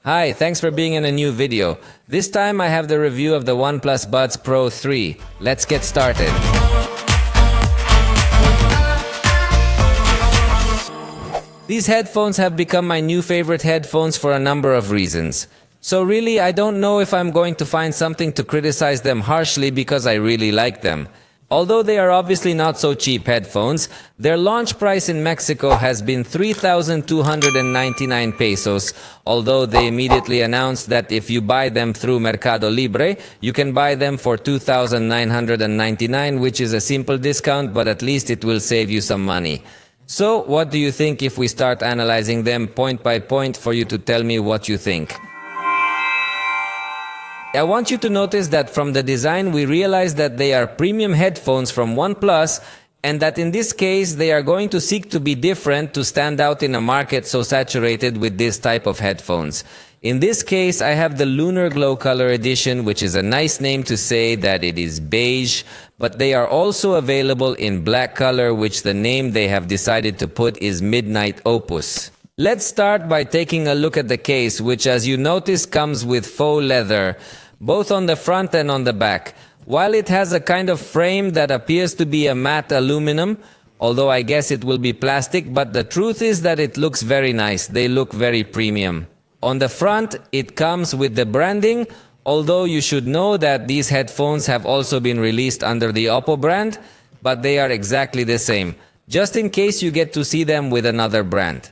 Hi, thanks for being in a new video. This time I have the review of the OnePlus Buds Pro 3. Let's get started. These headphones have become my new favorite headphones for a number of reasons. So really, I don't know if I'm going to find something to criticize them harshly because I really like them. Although they are obviously not so cheap headphones, their launch price in Mexico has been 3,299 pesos, although they immediately announced that if you buy them through Mercado Libre, you can buy them for 2,999, which is a simple discount, but at least it will save you some money. So, what do you think if we start analyzing them point by point for you to tell me what you think? I want you to notice that from the design we realize that they are premium headphones from OnePlus, and that in this case they are going to seek to be different to stand out in a market so saturated with this type of headphones. In this case I have the Lunar Glow Color Edition, which is a nice name to say that it is beige, but they are also available in black color, which the name they have decided to put is Midnight Opus. Let's start by taking a look at the case, which as you notice comes with faux leather, both on the front and on the back. While it has a kind of frame that appears to be a matte aluminum, although I guess it will be plastic, but the truth is that it looks very nice. They look very premium. On the front, it comes with the branding, although you should know that these headphones have also been released under the Oppo brand, but they are exactly the same, just in case you get to see them with another brand.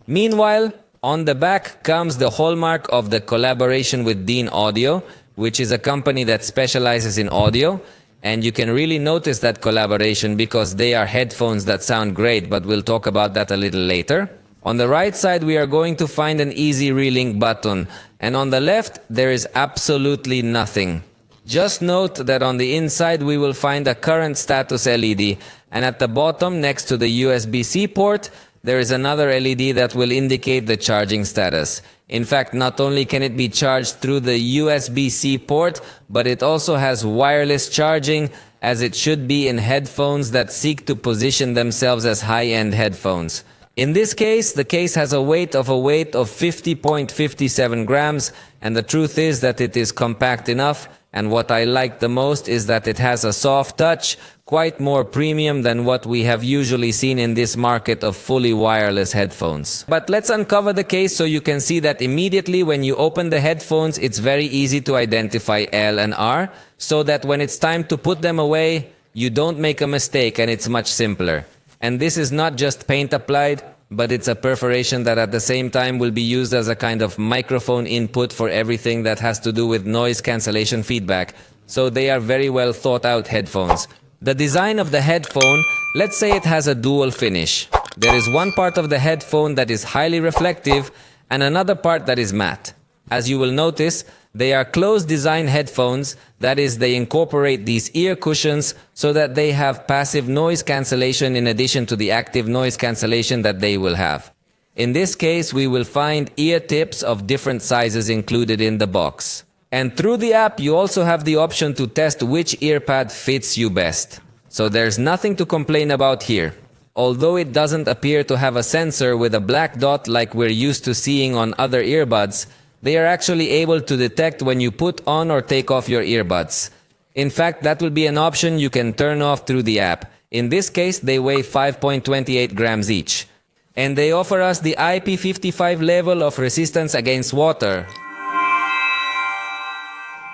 Meanwhile, on the back comes the hallmark of the collaboration with Dean Audio, which is a company that specializes in audio, and you can really notice that collaboration because they are headphones that sound great, but we'll talk about that a little later. On the right side we are going to find an easy relink button, and on the left there is absolutely nothing. Just note that on the inside we will find a current status LED, and at the bottom next to the USB-C port there is another LED that will indicate the charging status. In fact, not only can it be charged through the USB-C port, but it also has wireless charging, as it should be in headphones that seek to position themselves as high-end headphones. In this case, the case has a weight of 50.57 grams, and the truth is that it is compact enough, and what I like the most is that it has a soft touch, quite more premium than what we have usually seen in this market of fully wireless headphones. But let's uncover the case so you can see that immediately when you open the headphones, it's very easy to identify L and R, so that when it's time to put them away, you don't make a mistake and it's much simpler. And this is not just paint applied, but it's a perforation that at the same time will be used as a kind of microphone input for everything that has to do with noise cancellation feedback. So they are very well thought out headphones. The design of the headphone, let's say it has a dual finish. There is one part of the headphone that is highly reflective and another part that is matte. As you will notice, they are closed design headphones, that is, they incorporate these ear cushions so that they have passive noise cancellation in addition to the active noise cancellation that they will have. In this case, we will find ear tips of different sizes included in the box. And through the app, you also have the option to test which earpad fits you best. So there's nothing to complain about here. Although it doesn't appear to have a sensor with a black dot like we're used to seeing on other earbuds, they are actually able to detect when you put on or take off your earbuds. In fact, that will be an option you can turn off through the app. In this case, they weigh 5.28 grams each. And they offer us the IP55 level of resistance against water.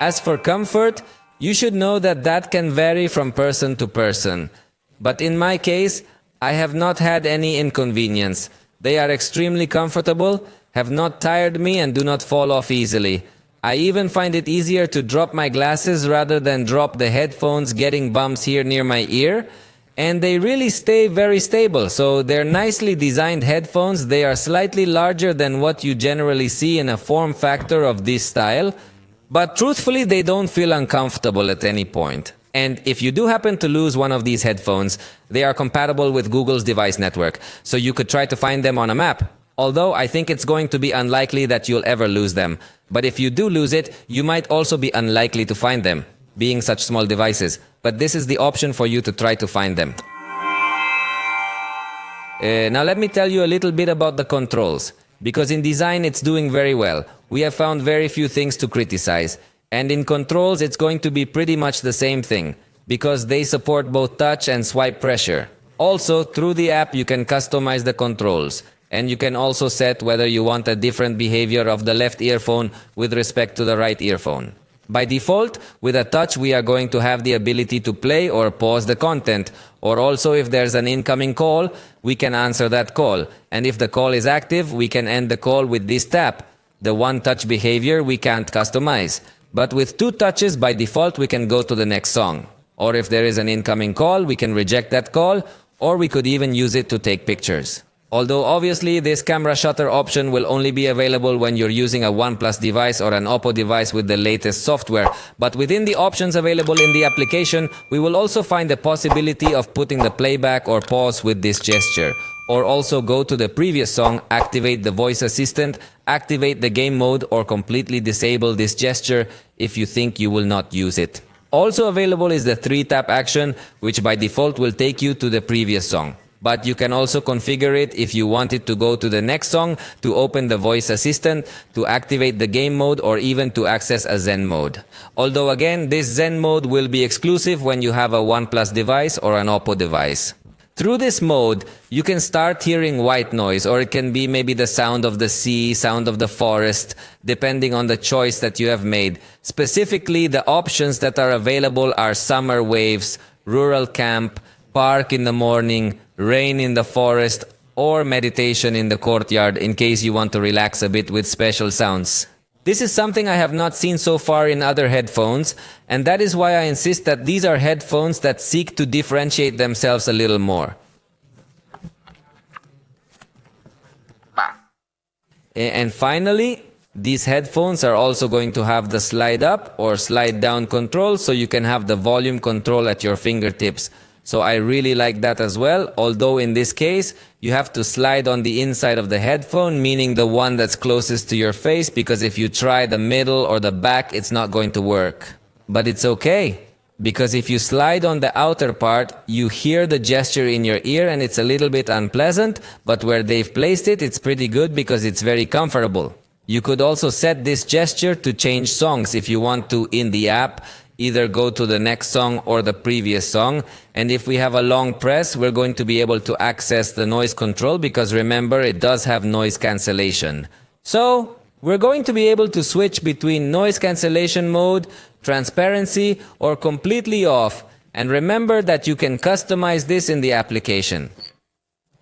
As for comfort, you should know that that can vary from person to person. But in my case, I have not had any inconvenience. They are extremely comfortable, have not tired me, and do not fall off easily. I even find it easier to drop my glasses rather than drop the headphones, getting bumps here near my ear. And they really stay very stable, so they're nicely designed headphones. They are slightly larger than what you generally see in a form factor of this style, but truthfully they don't feel uncomfortable at any point. And if you do happen to lose one of these headphones, they are compatible with Google's device network, so you could try to find them on a map. Although I think it's going to be unlikely that you'll ever lose them. But if you do lose it, you might also be unlikely to find them, being such small devices. But this is the option for you to try to find them. Now let me tell you a little bit about the controls, because in design it's doing very well. we have found very few things to criticize. And in controls, it's going to be pretty much the same thing, because they support both touch and swipe pressure. Also, through the app, you can customize the controls. And you can also set whether you want a different behavior of the left earphone with respect to the right earphone. By default, with a touch, we are going to have the ability to play or pause the content. Or also, if there's an incoming call, we can answer that call. And if the call is active, we can end the call with this tap. The one-touch behavior we can't customize. But with two touches, by default, we can go to the next song. Or if there is an incoming call, we can reject that call, or we could even use it to take pictures. Although obviously this camera shutter option will only be available when you're using a OnePlus device or an Oppo device with the latest software. But within the options available in the application, we will also find the possibility of putting the playback or pause with this gesture. Or also go to the previous song, activate the voice assistant, activate the game mode, or completely disable this gesture if you think you will not use it. Also available is the 3-tap action, which by default will take you to the previous song. But you can also configure it if you want it to go to the next song, to open the voice assistant, to activate the game mode, or even to access a Zen mode. Although again, this Zen mode will be exclusive when you have a OnePlus device or an Oppo device. Through this mode, you can start hearing white noise, or it can be maybe the sound of the sea, sound of the forest, depending on the choice that you have made. Specifically, the options that are available are summer waves, rural camp, park in the morning, rain in the forest, or meditation in the courtyard in case you want to relax a bit with special sounds. This is something I have not seen so far in other headphones, and that is why I insist that these are headphones that seek to differentiate themselves a little more. And finally, these headphones are also going to have the slide up or slide down control, so you can have the volume control at your fingertips. So I really like that as well, although in this case, you have to slide on the inside of the headphone, meaning the one that's closest to your face, because if you try the middle or the back, it's not going to work. But it's okay, because if you slide on the outer part, you hear the gesture in your ear and it's a little bit unpleasant, but where they've placed it, it's pretty good because it's very comfortable. You could also set this gesture to change songs if you want to in the app, either go to the next song or the previous song. And if we have a long press, we're going to be able to access the noise control because remember, it does have noise cancellation. So we're going to be able to switch between noise cancellation mode, transparency, or completely off. And remember that you can customize this in the application.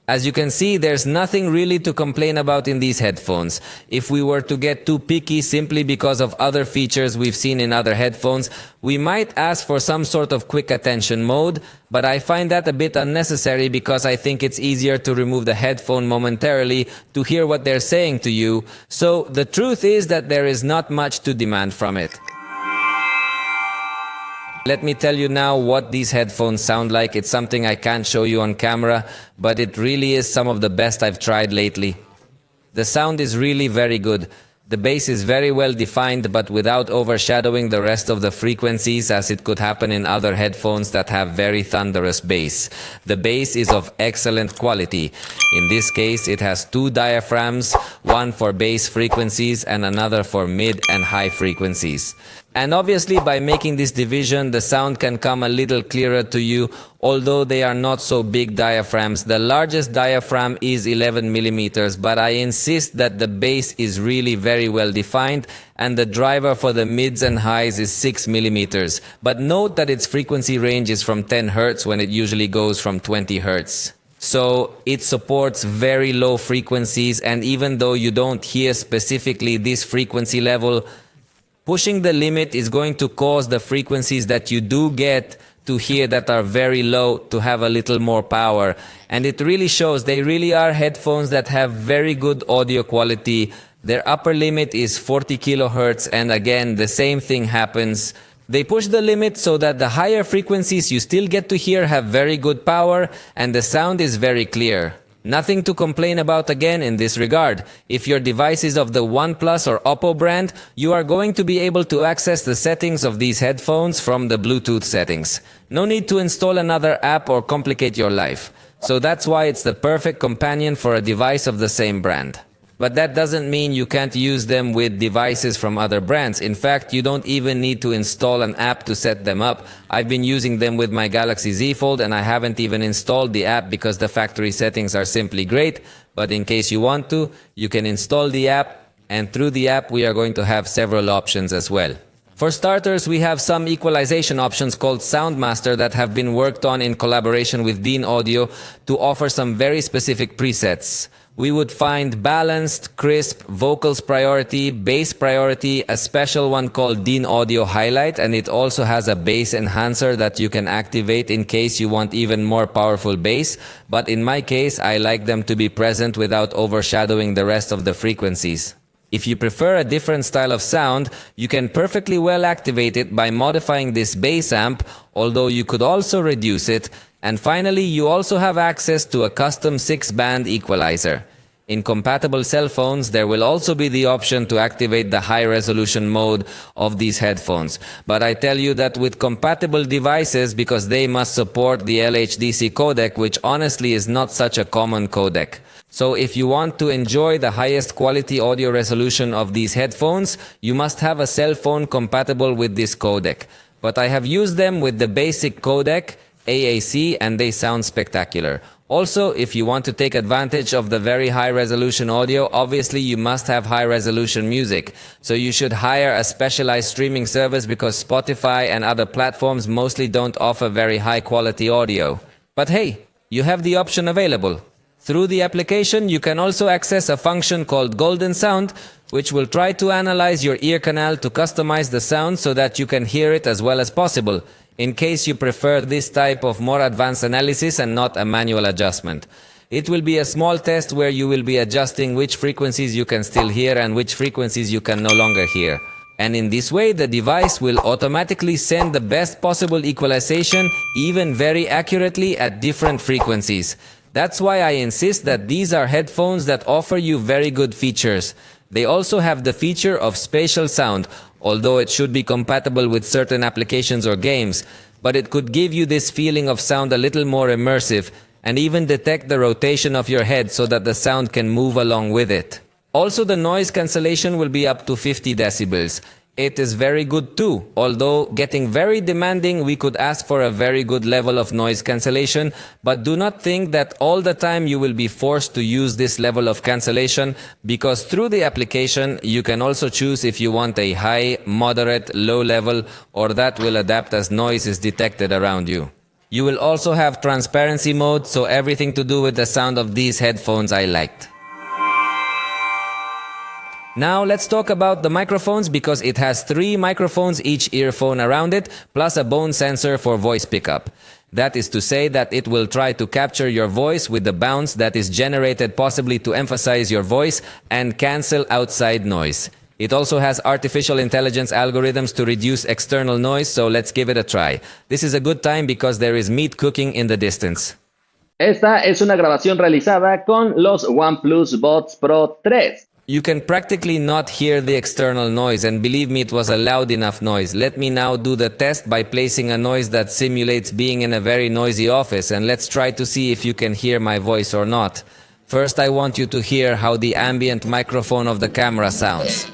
As you can see, there's nothing really to complain about in these headphones. If we were to get too picky simply because of other features we've seen in other headphones, we might ask for some sort of quick attention mode, but I find that a bit unnecessary because I think it's easier to remove the headphone momentarily to hear what they're saying to you. So the truth is that there is not much to demand from it. Let me tell you now what these headphones sound like. It's something I can't show you on camera, but it really is some of the best I've tried lately. The sound is really very good. The bass is very well defined, but without overshadowing the rest of the frequencies, as it could happen in other headphones that have very thunderous bass. The bass is of excellent quality. In this case, it has two diaphragms, one for bass frequencies and another for mid and high frequencies. And obviously, by making this division, the sound can come a little clearer to you, although they are not so big diaphragms. The largest diaphragm is 11 millimeters, but I insist that the bass is really very well defined, and the driver for the mids and highs is 6 millimeters. But note that its frequency range is from 10 Hz when it usually goes from 20 Hz. So it supports very low frequencies, and even though you don't hear specifically this frequency level, pushing the limit is going to cause the frequencies that you do get to hear that are very low to have a little more power. And it really shows. They really are headphones that have very good audio quality. Their upper limit is 40 kilohertz, and again, the same thing happens. They push the limit so that the higher frequencies you still get to hear have very good power, and the sound is very clear. Nothing to complain about again in this regard. If your device is of the OnePlus or Oppo brand, you are going to be able to access the settings of these headphones from the Bluetooth settings. No need to install another app or complicate your life. So that's why it's the perfect companion for a device of the same brand. But that doesn't mean you can't use them with devices from other brands. In fact, you don't even need to install an app to set them up. I've been using them with my Galaxy Z Fold and I haven't even installed the app because the factory settings are simply great. But in case you want to, you can install the app, and through the app we are going to have several options as well. For starters, we have some equalization options called Soundmaster that have been worked on in collaboration with Dean Audio to offer some very specific presets. We would find balanced, crisp, vocals priority, bass priority, a special one called Dean Audio Highlight, and it also has a bass enhancer that you can activate in case you want even more powerful bass. But in my case, I like them to be present without overshadowing the rest of the frequencies. If you prefer a different style of sound, you can perfectly well activate it by modifying this bass amp, although you could also reduce it. And finally, you also have access to a custom 6-band equalizer. In compatible cell phones, there will also be the option to activate the high-resolution mode of these headphones. But I tell you that with compatible devices, because they must support the LHDC codec, which honestly is not such a common codec. So if you want to enjoy the highest quality audio resolution of these headphones, you must have a cell phone compatible with this codec. But I have used them with the basic codec, AAC, and they sound spectacular. Also, if you want to take advantage of the very high-resolution audio, obviously you must have high-resolution music. So you should hire a specialized streaming service because Spotify and other platforms mostly don't offer very high-quality audio. But hey, you have the option available. Through the application, you can also access a function called Golden Sound, which will try to analyze your ear canal to customize the sound so that you can hear it as well as possible, in case you prefer this type of more advanced analysis and not a manual adjustment. It will be a small test where you will be adjusting which frequencies you can still hear and which frequencies you can no longer hear. And in this way, the device will automatically send the best possible equalization, even very accurately at different frequencies. That's why I insist that these are headphones that offer you very good features. They also have the feature of spatial sound, although it should be compatible with certain applications or games, but it could give you this feeling of sound a little more immersive and even detect the rotation of your head so that the sound can move along with it. Also, the noise cancellation will be up to 50 decibels. It is very good too, although getting very demanding, we could ask for a very good level of noise cancellation, but do not think that all the time you will be forced to use this level of cancellation, because through the application you can also choose if you want a high, moderate, low level, or that will adapt as noise is detected around you. You will also have transparency mode, so everything to do with the sound of these headphones I liked. Now let's talk about the microphones, because it has 3 microphones each earphone around it, plus a bone sensor for voice pickup. That is to say that it will try to capture your voice with the bounce that is generated possibly to emphasize your voice and cancel outside noise. It also has artificial intelligence algorithms to reduce external noise, so let's give it a try. This is a good time because there is meat cooking in the distance. Esta es una grabación realizada con los OnePlus Buds Pro 3. You can practically not hear the external noise, and believe me, it was a loud enough noise. Let me now do the test by placing a noise that simulates being in a very noisy office, and let's try to see if you can hear my voice or not. First, I want you to hear how the ambient microphone of the camera sounds.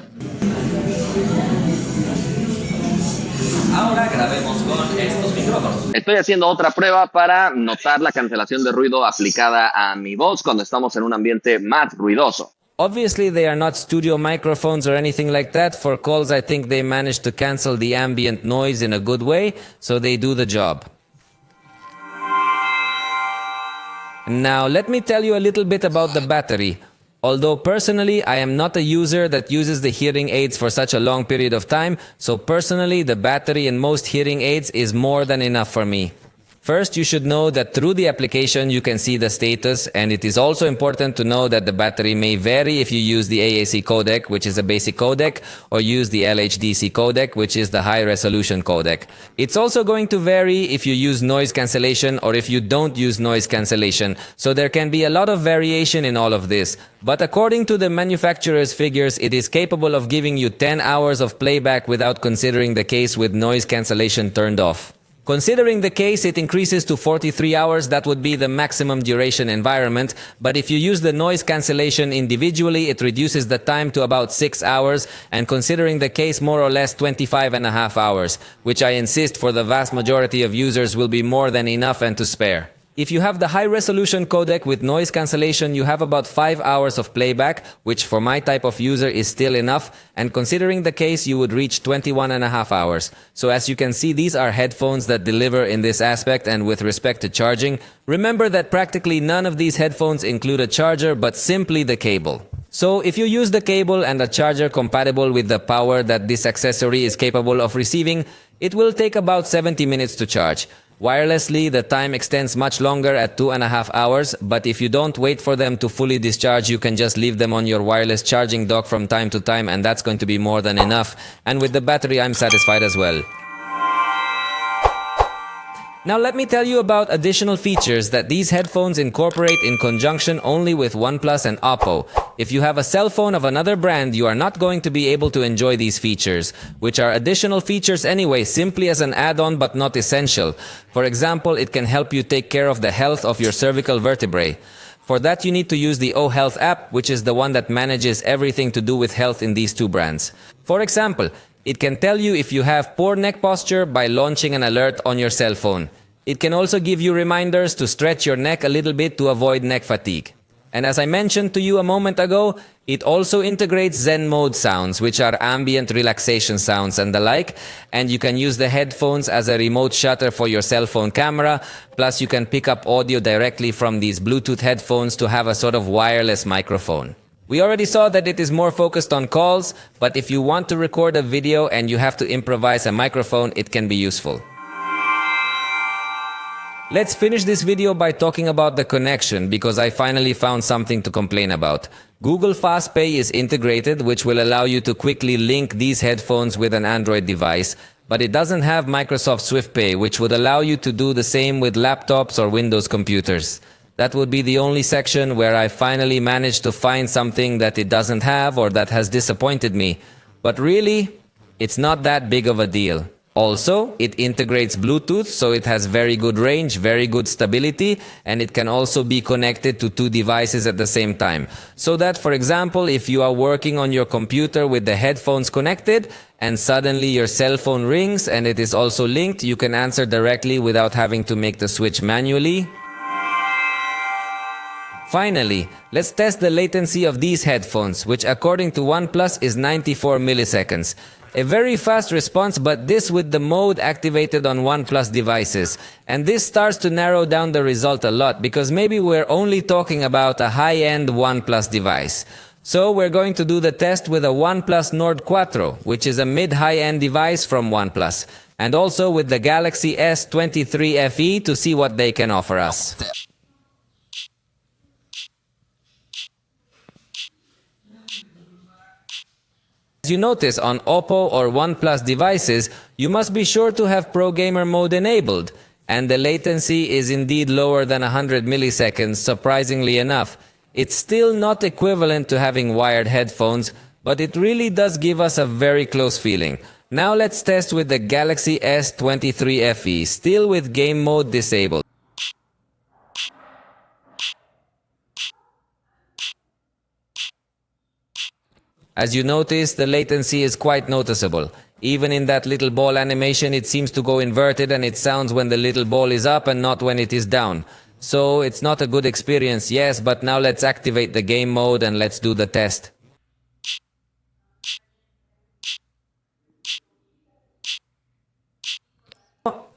Ahora grabemos con estos micrófonos. Estoy haciendo otra prueba para notar la cancelación de ruido aplicada a mi voz cuando estamos en un ambiente más ruidoso. Obviously, they are not studio microphones or anything like that. For calls, I think they managed to cancel the ambient noise in a good way, so they do the job. Now, let me tell you a little bit about the battery. Although personally, I am not a user that uses the hearing aids for such a long period of time, so personally, the battery in most hearing aids is more than enough for me. First, you should know that through the application you can see the status, and it is also important to know that the battery may vary if you use the AAC codec, which is a basic codec, or use the LHDC codec, which is the high-resolution codec. It's also going to vary if you use noise cancellation or if you don't use noise cancellation, so there can be a lot of variation in all of this. But according to the manufacturer's figures, it is capable of giving you 10 hours of playback without considering the case with noise cancellation turned off. Considering the case, it increases to 43 hours. That would be the maximum duration environment. But if you use the noise cancellation individually, it reduces the time to about 6 hours. And considering the case, more or less 25.5 hours, which I insist for the vast majority of users will be more than enough and to spare. If you have the high-resolution codec with noise cancellation, you have about 5 hours of playback, which for my type of user is still enough, and considering the case, you would reach 21.5 hours. So as you can see, these are headphones that deliver in this aspect, and with respect to charging, remember that practically none of these headphones include a charger, but simply the cable. So if you use the cable and a charger compatible with the power that this accessory is capable of receiving, it will take about 70 minutes to charge. Wirelessly, the time extends much longer at 2.5 hours, but if you don't wait for them to fully discharge, you can just leave them on your wireless charging dock from time to time, and that's going to be more than enough. And with the battery, I'm satisfied as well. Now let me tell you about additional features that these headphones incorporate in conjunction only with OnePlus and Oppo. If you have a cell phone of another brand, you are not going to be able to enjoy these features, which are additional features anyway, simply as an add-on but not essential. For example, it can help you take care of the health of your cervical vertebrae. For that, you need to use the O Health app, which is the one that manages everything to do with health in these two brands. For example, it can tell you if you have poor neck posture by launching an alert on your cell phone. It can also give you reminders to stretch your neck a little bit to avoid neck fatigue. And as I mentioned to you a moment ago, it also integrates Zen mode sounds, which are ambient relaxation sounds and the like. And you can use the headphones as a remote shutter for your cell phone camera. Plus, you can pick up audio directly from these Bluetooth headphones to have a sort of wireless microphone. We already saw that it is more focused on calls, but if you want to record a video and you have to improvise a microphone, it can be useful. Let's finish this video by talking about the connection, because I finally found something to complain about. Google Fast Pay is integrated, which will allow you to quickly link these headphones with an Android device, but it doesn't have Microsoft Swift Pay, which would allow you to do the same with laptops or Windows computers. That would be the only section where I finally managed to find something that it doesn't have or that has disappointed me. But really, it's not that big of a deal. Also, it integrates Bluetooth, so it has very good range, very good stability, and it can also be connected to two devices at the same time. So that, for example, if you are working on your computer with the headphones connected, and suddenly your cell phone rings and it is also linked, you can answer directly without having to make the switch manually. Finally, let's test the latency of these headphones, which according to OnePlus is 94 milliseconds. A very fast response, but this with the mode activated on OnePlus devices. And this starts to narrow down the result a lot, because maybe we're only talking about a high-end OnePlus device. So we're going to do the test with a OnePlus Nord Quattro, which is a mid-high-end device from OnePlus. And also with the Galaxy S23 FE to see what they can offer us. As you notice, on Oppo or OnePlus devices, you must be sure to have Pro Gamer mode enabled, and the latency is indeed lower than 100 milliseconds, surprisingly enough. It's still not equivalent to having wired headphones, but it really does give us a very close feeling. Now let's test with the Galaxy S23 FE, still with game mode disabled. As you notice, the latency is quite noticeable. Even in that little ball animation, it seems to go inverted and it sounds when the little ball is up and not when it is down. So it's not a good experience, yes, but now let's activate the game mode and let's do the test.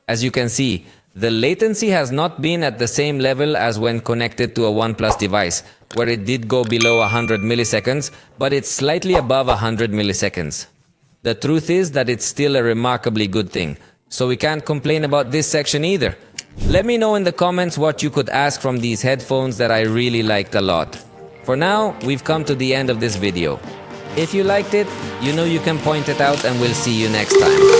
As you can see, the latency has not been at the same level as when connected to a OnePlus device, where it did go below 100 milliseconds, but it's slightly above 100 milliseconds. The truth is that it's still a remarkably good thing, so we can't complain about this section either. Let me know in the comments what you could ask from these headphones that I really liked a lot. For now, we've come to the end of this video. If you liked it, you know you can point it out, and we'll see you next time.